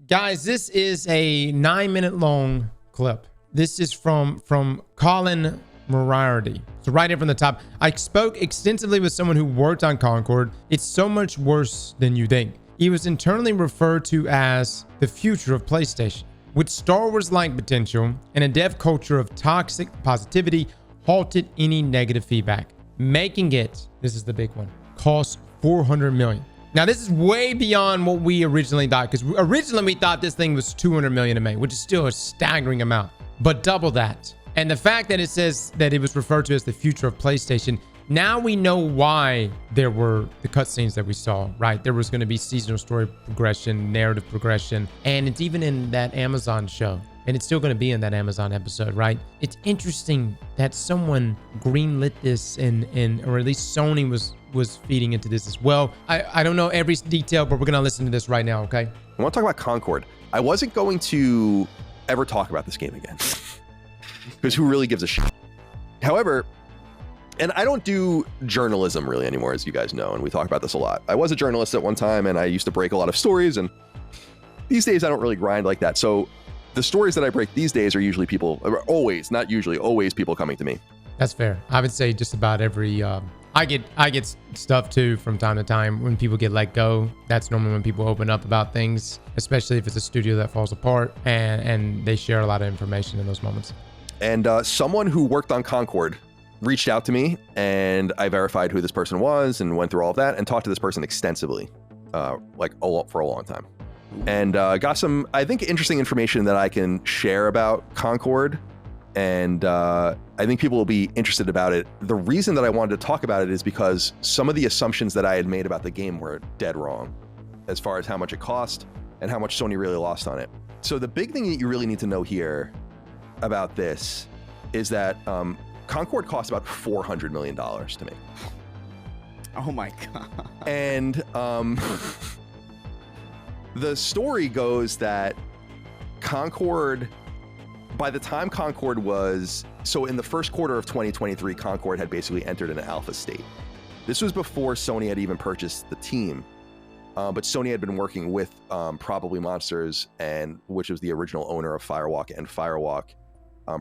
Guys, this is a 9-minute long clip. This is from Colin Moriarty. So right in from the top, I spoke extensively with someone who worked on Concord. It's so much worse than you think. He was internally referred to as the future of PlayStation. With Star Wars-like potential and a dev culture of toxic positivity, halted any negative feedback, making it, this is the big one, cost $400 million. Now, this is way beyond what we originally thought, because originally we thought this thing was $200 million to make, which is still a staggering amount, but double that. And the fact that it says that it was referred to as the future of PlayStation, now we know why there were the cutscenes that we saw, right? There was going to be seasonal story progression, narrative progression, and it's even in that Amazon show. And it's still going to be in that Amazon episode, right? It's interesting that someone greenlit this or at least Sony was feeding into this as well. I don't know every detail, but we're going to listen to this right now, okay? I want to talk about Concord. I wasn't going to ever talk about this game again because who really gives a shit? However, and I don't do journalism really anymore, as you guys know, and we talk about this a lot. I was a journalist at one time, and I used to break a lot of stories, and these days I don't really grind like that. So the stories that I break these days are usually people, always, not usually, always people coming to me. That's fair. I would say just about every, I get stuff too from time to time when people get let go. That's normally when people open up about things, especially if it's a studio that falls apart, and they share a lot of information in those moments. And someone who worked on Concord reached out to me, and I verified who this person was and went through all of that and talked to this person extensively, for a long time. And got some, I think, interesting information that I can share about Concord. And I think people will be interested about it. The reason that I wanted to talk about it is because some of the assumptions that I had made about the game were dead wrong as far as how much it cost and how much Sony really lost on it. So the big thing that you really need to know here about this is that Concord cost about $400 million to make. Oh my God. And the story goes that Concord, by the time Concord was, so in the first quarter of 2023, Concord had basically entered an alpha state. This was before Sony had even purchased the team, but Sony had been working with Probably Monsters, which was the original owner of Firewalk and Firewalk,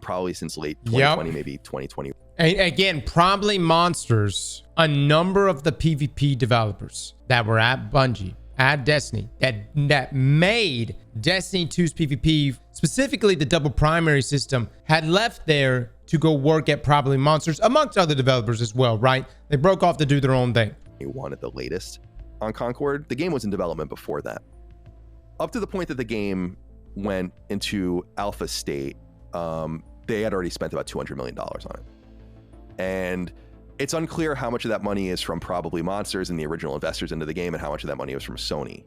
probably since late 2020, maybe 2020. Again, Probably Monsters, a number of the PvP developers that were at Bungie, at Destiny, that made Destiny 2's PvP, specifically the double primary system, had left there to go work at Probably Monsters, amongst other developers as well, right? They broke off to do their own thing. They wanted the latest on Concord. The game was in development before that. Up to the point that the game went into alpha state, they had already spent about $200 million on it. And it's unclear how much of that money is from Probably Monsters and the original investors into the game and how much of that money was from Sony.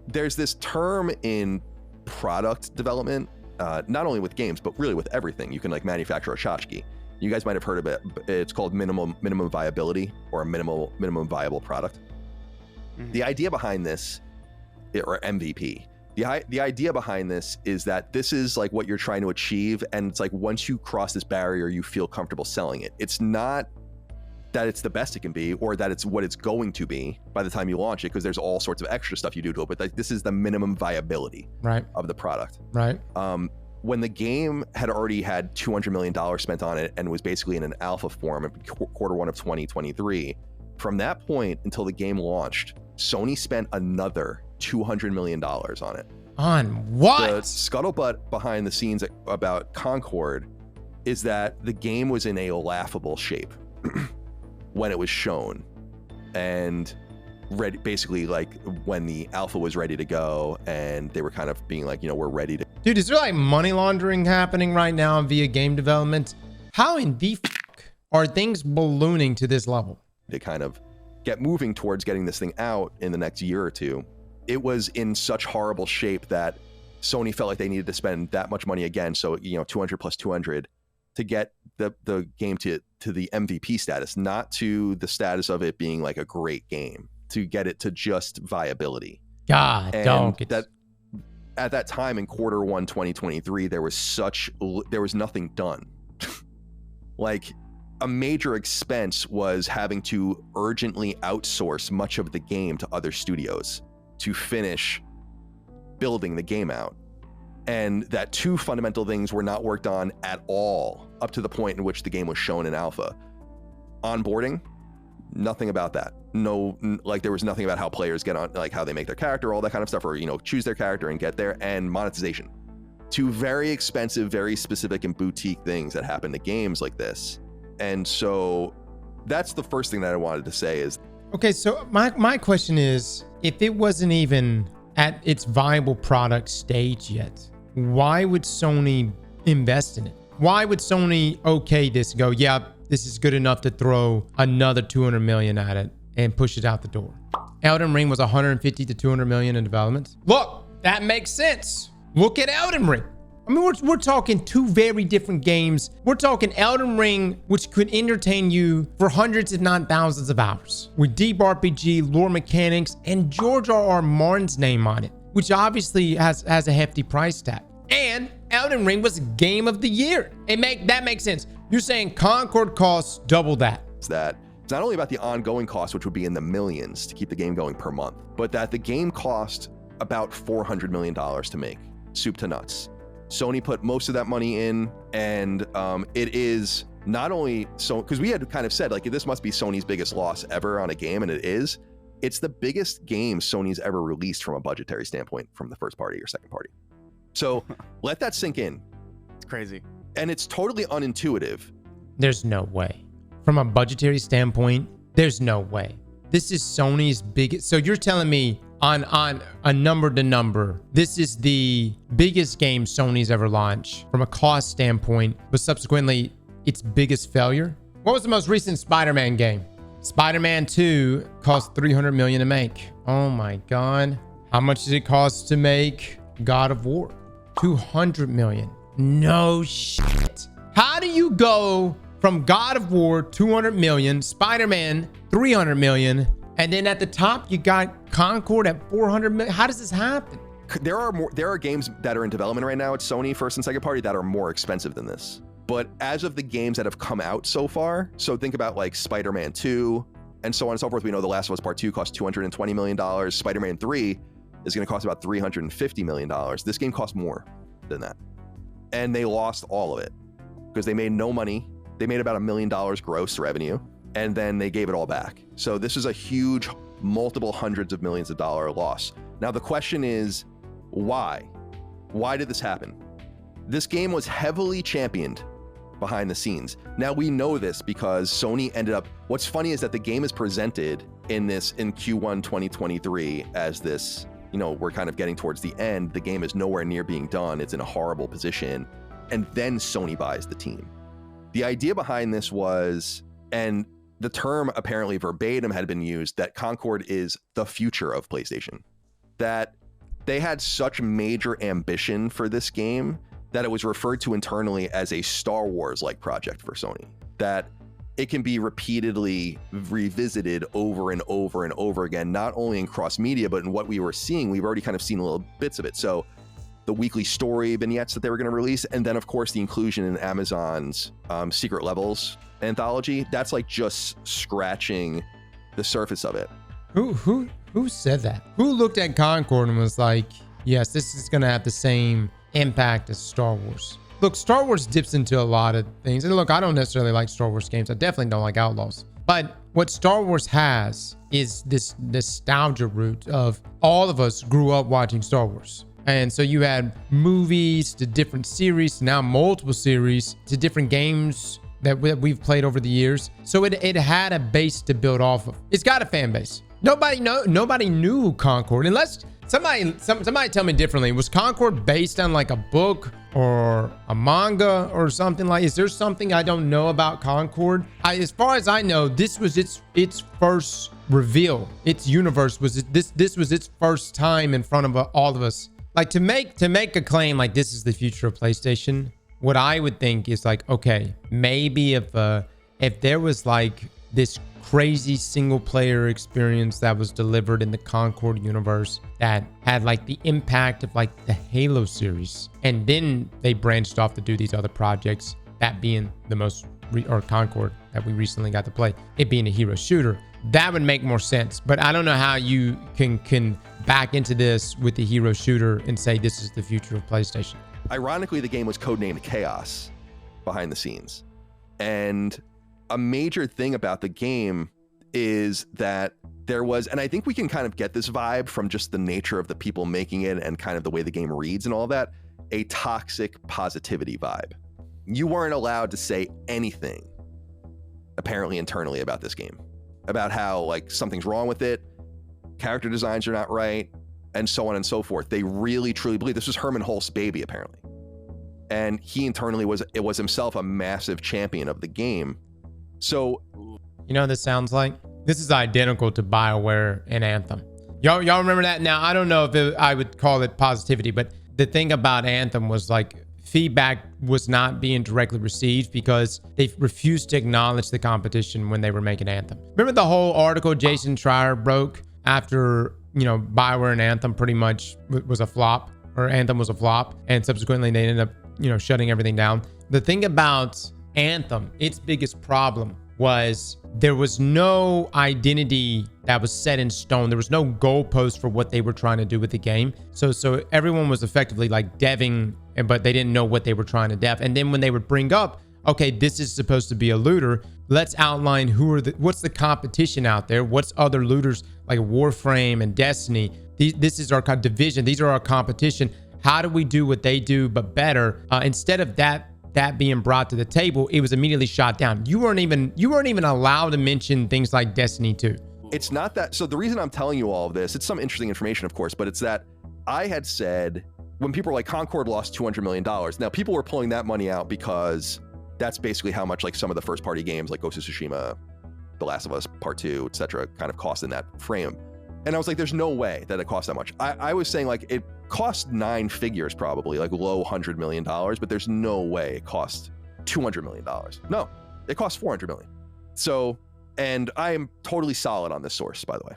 There's this term in product development, not only with games, but really with everything. You can like manufacture a tchotchke. You guys might have heard of it. It's called minimum viability, or a minimum viable product. Mm-hmm. The idea behind this, or MVP, the idea behind this is that this is like what you're trying to achieve. And it's like, once you cross this barrier, you feel comfortable selling it. It's not that it's the best it can be, or that it's what it's going to be by the time you launch it, because there's all sorts of extra stuff you do to it, but like, this is the minimum viability of the product. Right. When the game had already had $200 million spent on it and was basically in an alpha form in quarter one of 2023, from that point until the game launched, Sony spent another $200 million on it. On what? The scuttlebutt behind the scenes about Concord is that the game was in a laughable shape when it was shown, and basically like when the alpha was ready to go, and they were kind of being like, we're ready to. Dude, is there like money laundering happening right now via game development? How in the fuck are things ballooning to this level? To kind of get moving towards getting this thing out in the next year or two. It was in such horrible shape that Sony felt like they needed to spend that much money again. So, 200 plus 200 to get the game to the MVP status, not to the status of it being like a great game, to get it to just viability. God, don't get that. At that time in quarter one 2023, there was nothing done. Like, a major expense was having to urgently outsource much of the game to other studios to finish building the game out, and that two fundamental things were not worked on at all up to the point in which the game was shown in alpha. Onboarding, nothing about that. No, like there was nothing about how players get on, like how they make their character, all that kind of stuff, or, you know, choose their character and get there. And monetization. Two very expensive, very specific and boutique things that happen to games like this. And so that's the first thing that I wanted to say is, okay, so my question is, if it wasn't even at its viable product stage yet, why would Sony invest in it? Why would Sony okay this, go, yeah, this is good enough to throw another 200 million at it and push it out the door? Elden Ring was 150 to 200 million in development. Look, that makes sense. Look at Elden Ring. I mean, we're talking two very different games. We're talking Elden Ring, which could entertain you for hundreds, if not thousands of hours, with deep RPG, lore mechanics, and George R.R. Martin's name on it, which obviously has a hefty price tag. And Elden Ring was Game of the Year. That makes sense. You're saying Concord costs double that. It's not only about the ongoing cost, which would be in the millions to keep the game going per month, but that the game cost about $400 million to make, soup to nuts. Sony put most of that money in, and it is not only so, because we had kind of said, like, this must be Sony's biggest loss ever on a game, and it is. It's the biggest game Sony's ever released from a budgetary standpoint from the first party or second party. So let that sink in. It's crazy. And it's totally unintuitive. There's no way. From a budgetary standpoint, there's no way. This is Sony's biggest. So you're telling me on a number to number, this is the biggest game Sony's ever launched from a cost standpoint, but subsequently its biggest failure? What was the most recent Spider-Man game? Spider-Man 2 cost $300 million to make. Oh my God. How much did it cost to make God of War? $200 million. No shit. How do you go from God of War, 200 million, Spider-Man, 300 million, and then at the top you got Concord at 400 million? How does this happen? There are games that are in development right now at Sony, first and second party, that are more expensive than this. But as of the games that have come out so far, so think about like Spider-Man 2 and so on and so forth. We know The Last of Us Part 2 cost $220 million. Spider-Man 3 is going to cost about $350 million. This game costs more than that. And they lost all of it because they made no money. They made about $1 million gross revenue, and then they gave it all back. So this is a huge, multiple hundreds of millions of dollar loss. Now the question is, why? Why did this happen? This game was heavily championed behind the scenes. Now we know this because Sony ended up, what's funny is that the game is presented in Q1 2023 as this, you know, we're kind of getting towards the end. The game is nowhere near being done. It's in a horrible position. And then Sony buys the team. The idea behind this was, and the term apparently verbatim had been used, that Concord is the future of PlayStation. That they had such major ambition for this game that it was referred to internally as a Star Wars-like project for Sony. That it can be repeatedly revisited over and over and over again, not only in cross-media, but in what we were seeing. We've already kind of seen little bits of it. So the weekly story vignettes that they were going to release, and then of course the inclusion in Amazon's Secret Levels anthology, that's like just scratching the surface of it. Who said that? Who looked at Concord and was like, yes, this is going to have the same impact as Star Wars? Look, Star Wars dips into a lot of things. And look, I don't necessarily like Star Wars games. I definitely don't like Outlaws. But what Star Wars has is this nostalgia root of all of us grew up watching Star Wars. And so you had movies to different series, now multiple series to different games that we've played over the years. So it had a base to build off of. It's got a fan base. Nobody knew Concord, unless somebody tell me differently. Was Concord based on like a book or a manga or something? Like, is there something I don't know about Concord? As far as I know, this was its first reveal. Its universe was this was its first time in front of all of us. Like, to make a claim like this is the future of PlayStation, what I would think is like, okay, maybe if there was like this crazy single player experience that was delivered in the Concord universe that had like the impact of like the Halo series, and then they branched off to do these other projects, that being the most or Concord that we recently got to play, it being a hero shooter, that would make more sense. But I don't know how you can back into this with the hero shooter and say this is the future of PlayStation. Ironically, the game was codenamed Chaos behind the scenes. And a major thing about the game is that there was, and I think we can kind of get this vibe from just the nature of the people making it and kind of the way the game reads and all that, a toxic positivity vibe. You weren't allowed to say anything, apparently internally, about this game, about how like something's wrong with it, character designs are not right, and so on and so forth. They really truly believe this was Herman Hulst's baby, apparently. And he internally was himself a massive champion of the game. So, you know what this sounds like? This is identical to BioWare and Anthem. Y'all remember that? Now, I don't know if I would call it positivity, but the thing about Anthem was like feedback was not being directly received because they refused to acknowledge the competition when they were making Anthem. Remember the whole article Jason Schreier broke after, you know, BioWare and Anthem pretty much was a flop, or Anthem was a flop, and subsequently they ended up, you know, shutting everything down. The thing about Anthem, its biggest problem was there was no identity that was set in stone. There was no goalpost for what they were trying to do with the game. So everyone was effectively like deving, but they didn't know what they were trying to dev. And then when they would bring up, okay, this is supposed to be a looter, let's outline what's the competition out there, what's other looters like Warframe and Destiny. This is our division. These are our competition. How do we do what they do but better? Instead of that being brought to the table, it was immediately shot down. You weren't even allowed to mention things like Destiny 2. It's not that. So the reason I'm telling you all of this, it's some interesting information, of course, but it's that I had said when people were like, Concord lost $200 million. Now people were pulling that money out because that's basically how much like some of the first party games like Ghost of Tsushima, The Last of Us Part 2, etc. kind of cost in that frame. And I was like, there's no way that it costs that much. I was saying like it cost 9 figures probably, like low $100 million, but there's no way it cost $200 million. No, it cost $400 million. So, and I am totally solid on this source, by the way.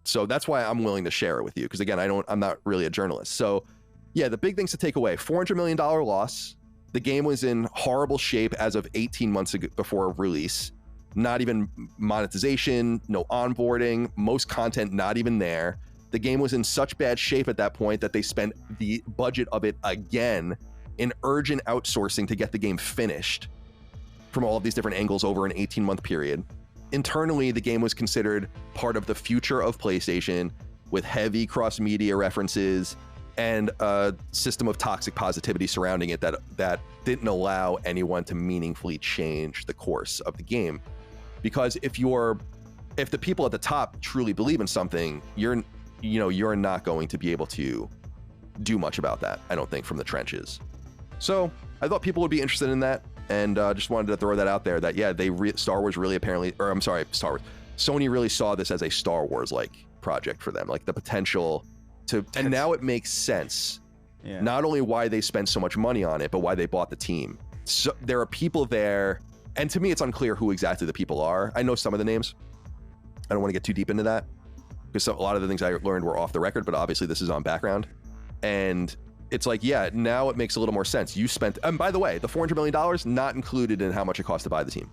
So that's why I'm willing to share it with you. Because again, I'm not really a journalist. So yeah, the big things to take away, $400 million loss. The game was in horrible shape as of 18 months ago before release. Not even monetization, no onboarding, most content not even there. The game was in such bad shape at that point that they spent the budget of it again in urgent outsourcing to get the game finished from all of these different angles over an 18-month period. Internally, the game was considered part of the future of PlayStation with heavy cross-media references and a system of toxic positivity surrounding it that didn't allow anyone to meaningfully change the course of the game. Because if the people at the top truly believe in something, you're not going to be able to do much about that, I don't think, from the trenches. So I thought people would be interested in that, and just wanted to throw that out there that, yeah, Star Wars really apparently, or I'm sorry, Star Wars. Sony really saw this as a Star Wars-like project for them, like the potential to, and now it makes sense. Yeah. Not only why they spent so much money on it, but why they bought the team. So there are people there, and to me, it's unclear who exactly the people are. I know some of the names. I don't want to get too deep into that because a lot of the things I learned were off the record, but obviously this is on background. And it's like, yeah, now it makes a little more sense. You spent, and by the way, the $400 million, not included in how much it cost to buy the team.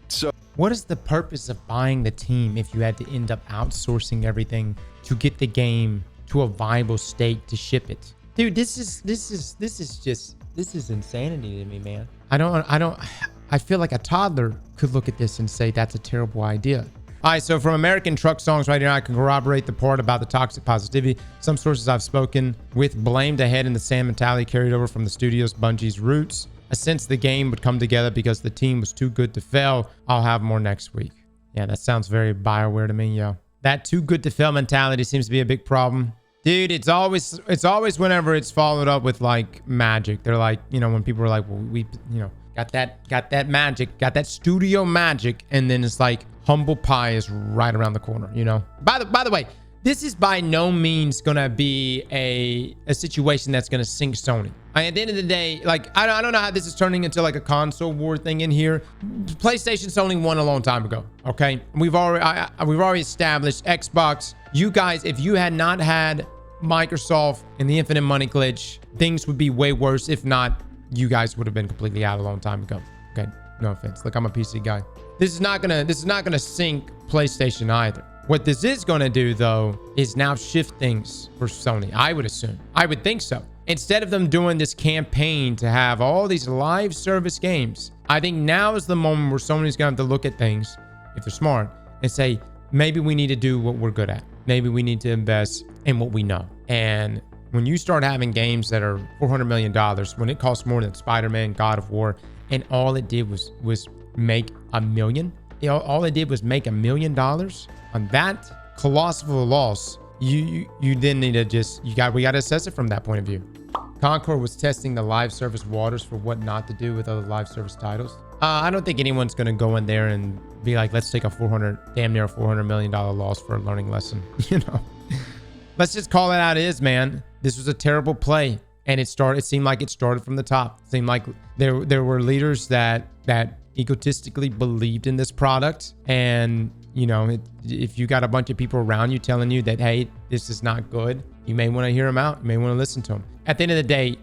So what is the purpose of buying the team if you had to end up outsourcing everything to get the game to a viable state to ship it? Dude, this is insanity to me, man. I feel like a toddler could look at this and say that's a terrible idea. All right, so from American Truck Songs right here, I can corroborate the part about the toxic positivity. Some sources I've spoken with blamed a head in the sand mentality carried over from the studio's Bungie's roots. I sense the game would come together because the team was too good to fail. I'll have more next week. Yeah, that sounds very BioWare to me, yo. That too good to fail mentality seems to be a big problem. Dude, it's always whenever it's followed up with like magic. They're like, you know, when people are like, well, we, you know, got that magic, got that studio magic, and then it's like humble pie is right around the corner, you know. By the way, this is by no means gonna be a situation that's gonna sink Sony. At the end of the day, like I don't know how this is turning into like a console war thing in here. PlayStation, Sony won a long time ago. Okay, we've already established Xbox. You guys, if you had not had Microsoft and the infinite money glitch, things would be way worse. If not, you guys would have been completely out a long time ago. Okay, no offense. Look, I'm a PC guy. This is not gonna sink PlayStation either. What this is going to do, though, is now shift things for Sony. I would assume. I would think so. Instead of them doing this campaign to have all these live service games, I think now is the moment where Sony's going to have to look at things, if they're smart, and say, maybe we need to do what we're good at. Maybe we need to invest in what we know. And when you start having games that are $400 million, when it costs more than Spider-Man, God of War, and all it did was make $1 million, all it did was make $1 million on that colossal loss. You then need to we got to assess it from that point of view. Concord was testing the live service waters for what not to do with other live service titles. I don't think anyone's going to go in there and be like, let's take a damn near $400 million loss for a learning lesson. You know, let's just call it out it is, man. This was a terrible play. And it seemed like it started from the top. It seemed like there were leaders that egotistically believed in this product. And, you know, if you got a bunch of people around you telling you that, hey, this is not good, you may want to hear them out. You may want to listen to them. At the end of the day,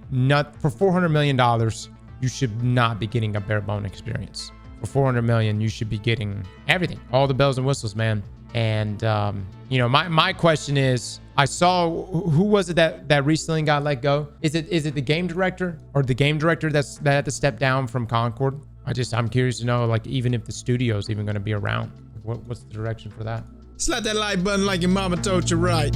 for $400 million, you should not be getting a bare bone experience. For $400 million, you should be getting everything, all the bells and whistles, man. And, you know, my question is, I saw, who was it that recently got let go? Is it the game director or the game director that had to step down from Concord? I'm curious to know, like, even if the studio's even going to be around. What's the direction for that? Slap that like button like your mama told you right.